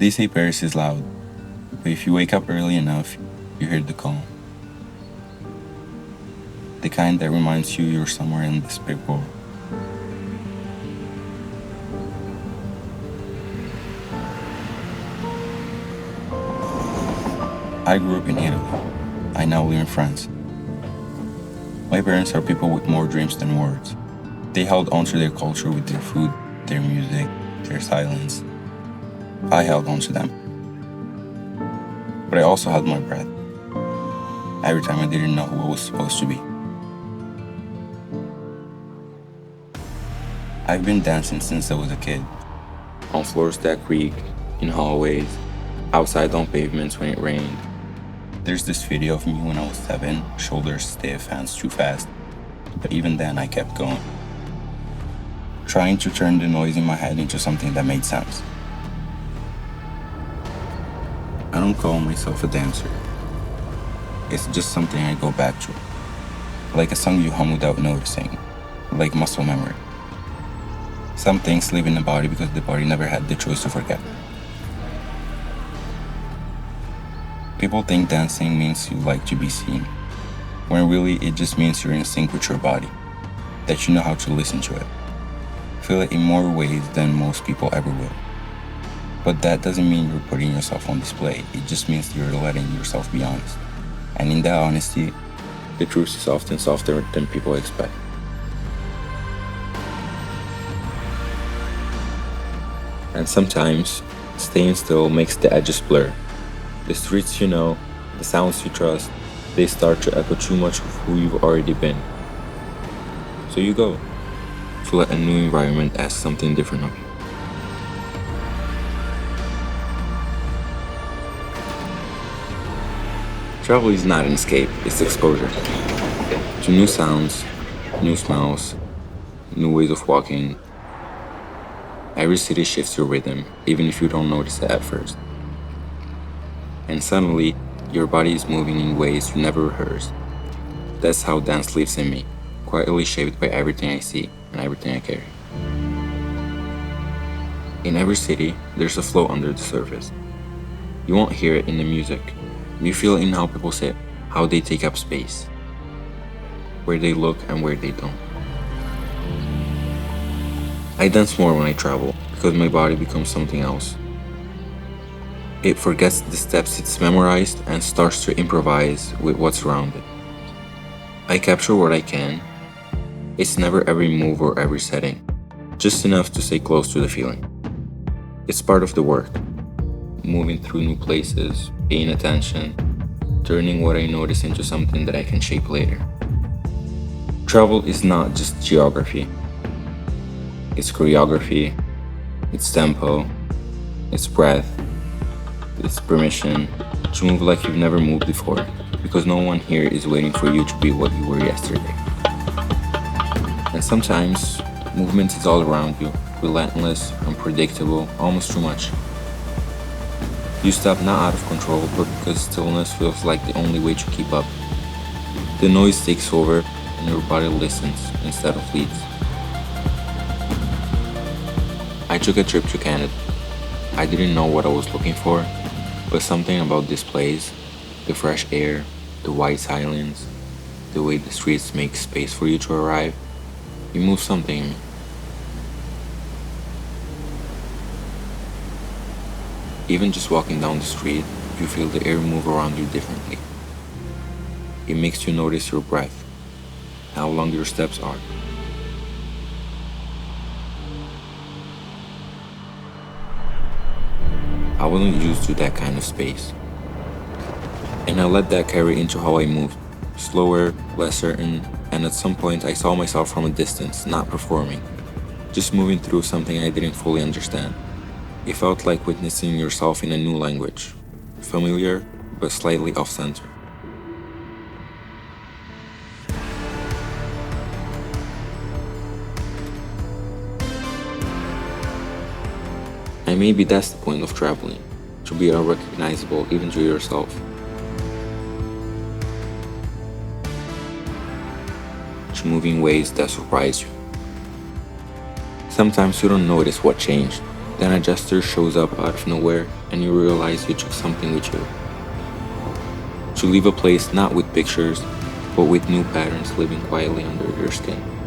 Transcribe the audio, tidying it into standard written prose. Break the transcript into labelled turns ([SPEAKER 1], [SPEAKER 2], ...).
[SPEAKER 1] They say Paris is loud, but if you wake up early enough, you hear the calm. The kind that reminds you you're somewhere in this big world. I grew up in Italy. I now live in France. My parents are people with more dreams than words. They held onto their culture with their food, their music, their silence. I held onto them. But I also held my breath. Every time I didn't know who I was supposed to be. I've been dancing since I was a kid. On floors that creak, in hallways, outside on pavements when it rained. There's this video of me when I was 7, shoulders stiff, hands too fast. But even then I kept going. Trying to turn the noise in my head into something that made sense. I don't call myself a dancer. It's just something I go back to. Like a song you hum without noticing. Like muscle memory. Some things live in the body because the body never had the choice to forget. People think dancing means you like to be seen, when really it just means you're in sync with your body, that you know how to listen to it. Feel it in more ways than most people ever will. But that doesn't mean you're putting yourself on display, it just means you're letting yourself be honest. And in that honesty, the truth is often softer than people expect. And sometimes, staying still makes the edges blur. The streets you know, the sounds you trust, they start to echo too much of who you've already been. So you go, to let a new environment ask something different of you. Travel is not an escape, it's exposure. To new sounds, new smells, new ways of walking. Every city shifts your rhythm, even if you don't notice it at first. And suddenly, your body is moving in ways you never rehearsed. That's how dance lives in me, quietly shaped by everything I see and everything I carry. In every city, there's a flow under the surface. You won't hear it in the music. You feel it in how people sit, how they take up space, where they look and where they don't. I dance more when I travel, because my body becomes something else. It forgets the steps it's memorized and starts to improvise with what's around it. I capture what I can. It's never every move or every setting, just enough to stay close to the feeling. It's part of the work, moving through new places, paying attention, turning what I notice into something that I can shape later. Travel is not just geography. It's choreography, it's tempo, it's breath, it's permission to move like you've never moved before, because no one here is waiting for you to be what you were yesterday. And sometimes, movement is all around you, relentless, unpredictable, almost too much. You stop not out of control, but because stillness feels like the only way to keep up. The noise takes over, and your body listens instead of leads. I took a trip to Canada. I didn't know what I was looking for, but something about this place, the fresh air, the white silence, the way the streets make space for you to arrive, it moved something in me. Even just walking down the street, you feel the air move around you differently. It makes you notice your breath, how long your steps are. I wasn't used to that kind of space. And I let that carry into how I moved, slower, less certain, and at some point I saw myself from a distance, not performing, just moving through something I didn't fully understand. It felt like witnessing yourself in a new language, familiar but slightly off-center. And maybe that's the point of traveling, to be unrecognizable even to yourself. To move in ways that surprise you. Sometimes you don't notice what changed Then a gesture shows up out of nowhere and you realize you took something with you. To leave a place not with pictures, but with new patterns living quietly under your skin.